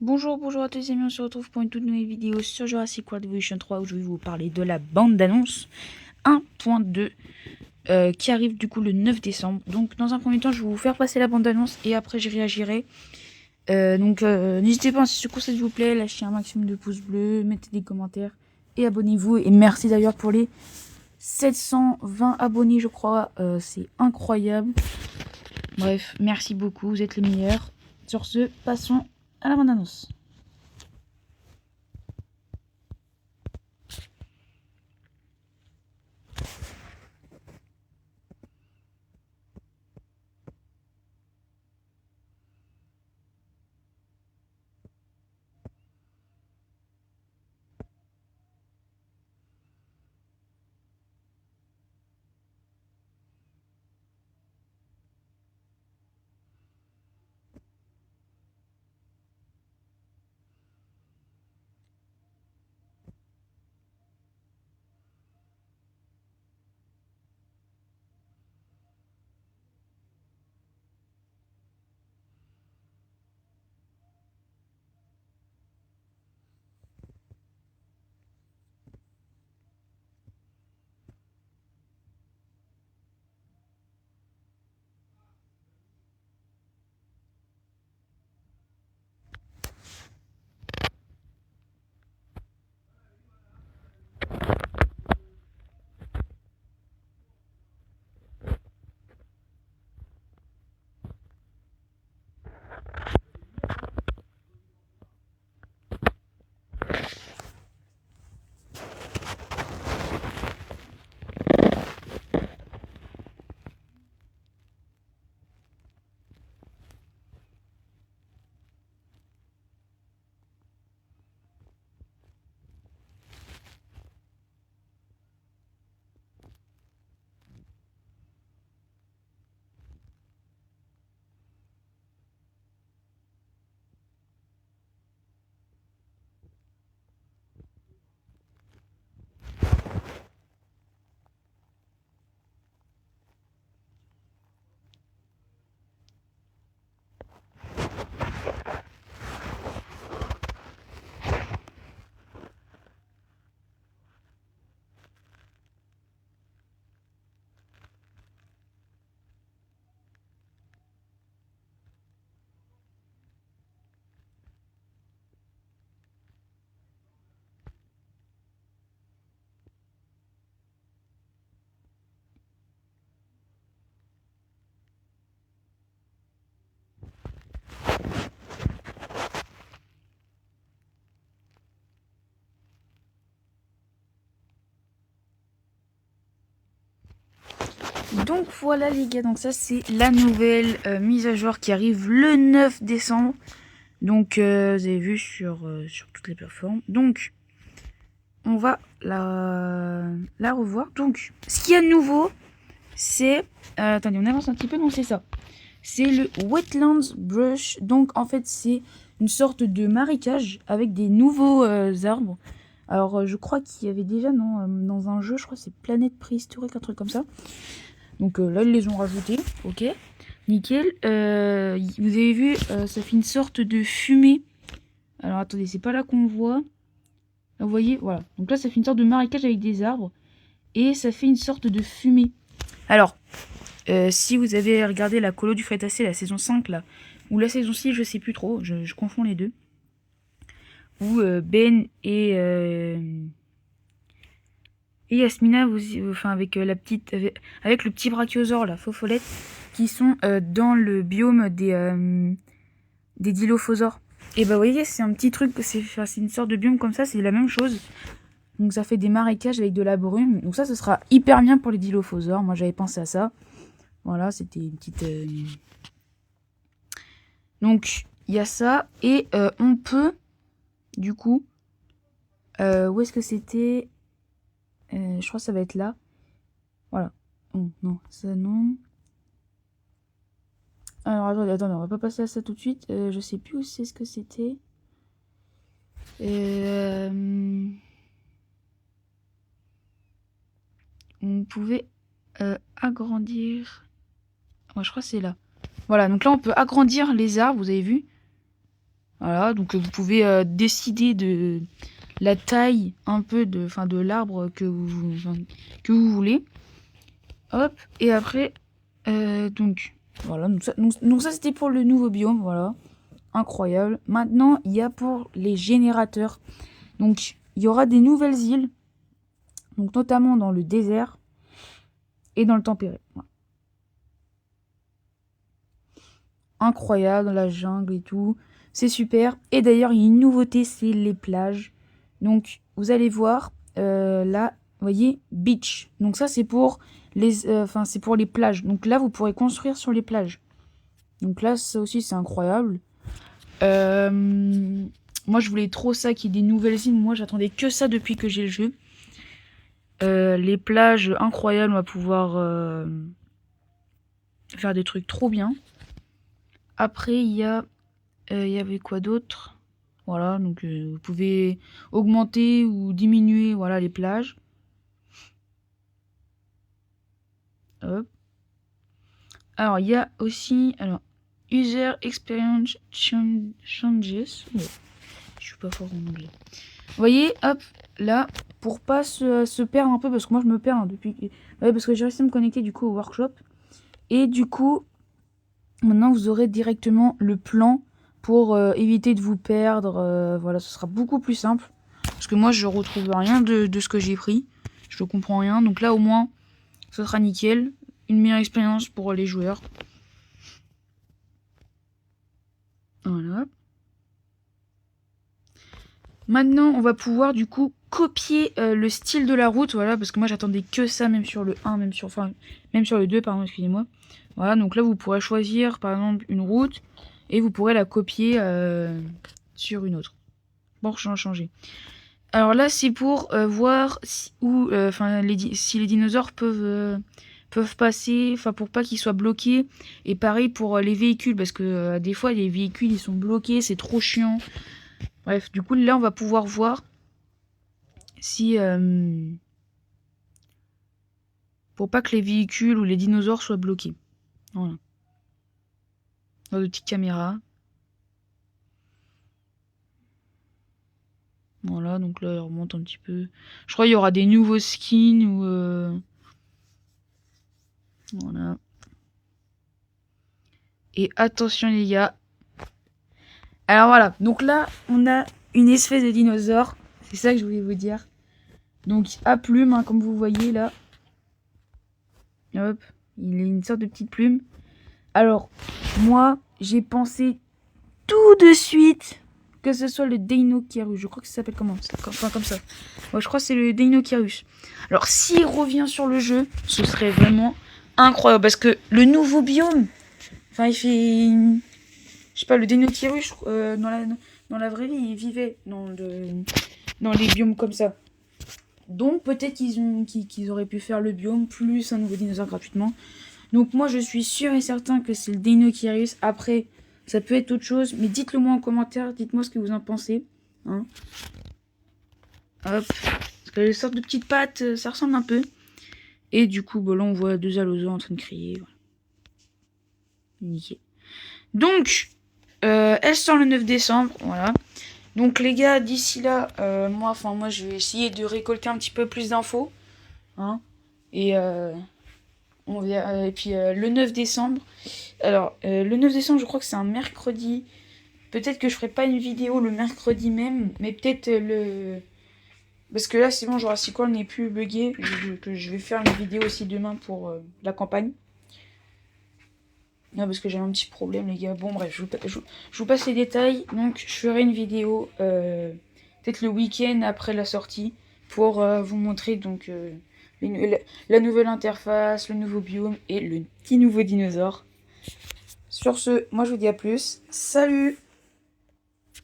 Bonjour à tous les amis, on se retrouve pour une toute nouvelle vidéo sur Jurassic World Evolution 3 où je vais vous parler de la bande d'annonce 1.2 qui arrive du coup le 9 décembre. Donc dans un premier temps je vais vous faire passer la bande d'annonce et après je réagirai. N'hésitez pas, si ce coup ça vous plaît, lâchez un maximum de pouces bleus, mettez des commentaires et abonnez-vous. Et merci d'ailleurs pour les 720 abonnés je crois, c'est incroyable. Bref, merci beaucoup, vous êtes les meilleurs. Sur ce, passons à la bande annonce. Donc voilà les gars, donc ça c'est la nouvelle mise à jour qui arrive le 9 décembre. Donc vous avez vu sur toutes les plateformes. Donc on va la revoir. Donc ce qu'il y a de nouveau, c'est... attendez, on avance un petit peu, donc c'est ça. C'est le Wetlands Brush. Donc en fait c'est une sorte de marécage avec des nouveaux arbres. Alors je crois qu'il y avait déjà dans un jeu, je crois que c'est Planète Préhistorique, un truc comme ça. Donc là, ils les ont rajoutés. Ok, nickel. Vous avez vu, ça fait une sorte de fumée. Alors attendez, c'est pas là qu'on voit. Là, vous voyez, voilà. Donc là, ça fait une sorte de marécage avec des arbres. Et ça fait une sorte de fumée. Alors, si vous avez regardé la colo du Crétacé, la saison 5, là, ou la saison 6, je sais plus trop, je confonds les deux. Où Ben et Yasmina, enfin avec la petite, avec le petit brachiosaure, la Fofolette, qui sont dans le biome des dilophosaures. Et bah vous voyez, c'est un petit truc, c'est une sorte de biome comme ça, c'est la même chose. Donc ça fait des marécages avec de la brume. Donc ça, ce sera hyper bien pour les dilophosaures. Moi, j'avais pensé à ça. Voilà, c'était une petite... Donc, il y a ça. Et on peut, du coup... où est-ce que c'était je crois que ça va être là. Voilà. Oh, non, ça non. Alors attendez, on va pas passer à ça tout de suite. Je sais plus où c'est ce que c'était. On pouvait agrandir. Ouais, je crois que c'est là. Voilà, donc là on peut agrandir les arbres, vous avez vu. Voilà, donc vous pouvez décider de la taille un peu de l'arbre que vous voulez. Hop, et après, donc voilà, donc ça c'était pour le nouveau biome, voilà, incroyable. Maintenant, il y a pour les générateurs, donc il y aura des nouvelles îles, donc notamment dans le désert et dans le tempéré. Voilà. Incroyable, dans la jungle et tout, c'est super. Et d'ailleurs, il y a une nouveauté, c'est les plages. Donc, vous allez voir, là, vous voyez, beach. Donc ça, c'est pour c'est pour les plages. Donc là, vous pourrez construire sur les plages. Donc là, ça aussi, c'est incroyable. Moi, je voulais trop ça, qu'il y ait des nouvelles îles. Moi, j'attendais que ça depuis que j'ai le jeu. Les plages, incroyables, on va pouvoir faire des trucs trop bien. Après, il y avait quoi d'autre? Voilà, donc vous pouvez augmenter ou diminuer, voilà, les plages. Hop. Alors, il y a aussi, User Experience Changes. Ouais, je suis pas fort en anglais. Vous voyez, hop, là, pour pas se perdre un peu, parce que moi je me perds depuis. Ouais, parce que j'ai réussi à me connecter du coup au workshop. Et du coup, maintenant vous aurez directement le plan pour éviter de vous perdre. Voilà, ce sera beaucoup plus simple. Parce que moi je retrouve rien de ce que j'ai pris. Je ne comprends rien. Donc là au moins, ce sera nickel. Une meilleure expérience pour les joueurs. Voilà. Maintenant, on va pouvoir du coup copier le style de la route, voilà, parce que moi j'attendais que ça, même sur le 1, même sur le 2, pardon, excusez-moi. Voilà, donc là vous pourrez choisir par exemple une route et vous pourrez la copier sur une autre. Bon, changer. Alors là, c'est pour voir si les dinosaures peuvent passer, enfin pour pas qu'ils soient bloqués. Et pareil pour les véhicules, parce que des fois les véhicules ils sont bloqués, c'est trop chiant. Bref, du coup, là, on va pouvoir voir si... pour pas que les véhicules ou les dinosaures soient bloqués. Voilà. Dans de petites caméras. Voilà, donc là, il remonte un petit peu. Je crois qu'il y aura des nouveaux skins ou... Voilà. Et attention, les gars. Alors voilà, donc là, on a une espèce de dinosaure. C'est ça que je voulais vous dire. Donc, à plume, hein, comme vous voyez là. Hop, il est une sorte de petite plume. Alors, moi, j'ai pensé tout de suite que ce soit le Deinocheirus. Je crois que ça s'appelle comment? Enfin, comme ça. Ouais, je crois que c'est le Deinocheirus. Alors, s'il revient sur le jeu, ce serait vraiment incroyable. Parce que le nouveau biome, enfin, il fait... Je sais pas, le Deinocheirus, dans la vraie vie, il vivait dans les biomes comme ça. Donc, peut-être qu'ils auraient pu faire le biome plus un nouveau dinosaure gratuitement. Donc, moi, je suis sûr et certain que c'est le Deinocheirus. Après... Ça peut être autre chose, mais dites-le moi en commentaire, dites-moi ce que vous en pensez. Hein. Hop. Parce que les sortes de petites pattes, ça ressemble un peu. Et du coup, là, on voit deux allosaures en train de crier. Voilà. Nickel. Donc, elle sort le 9 décembre. Voilà. Donc, les gars, d'ici là, moi, je vais essayer de récolter un petit peu plus d'infos. Hein. Et on verra. Et puis, le 9 décembre. Alors, le 9 décembre, je crois que c'est un mercredi. Peut-être que je ferai pas une vidéo le mercredi même, mais peut-être parce que là, c'est bon, Jurassic World n'est plus buggé. Je vais faire une vidéo aussi demain pour la campagne. Non, parce que j'ai un petit problème, les gars. Bon, bref, je vous passe les détails. Donc, je ferai une vidéo peut-être le week-end après la sortie pour vous montrer donc la nouvelle interface, le nouveau biome et le petit nouveau dinosaure. Sur ce, moi je vous dis à plus. Salut!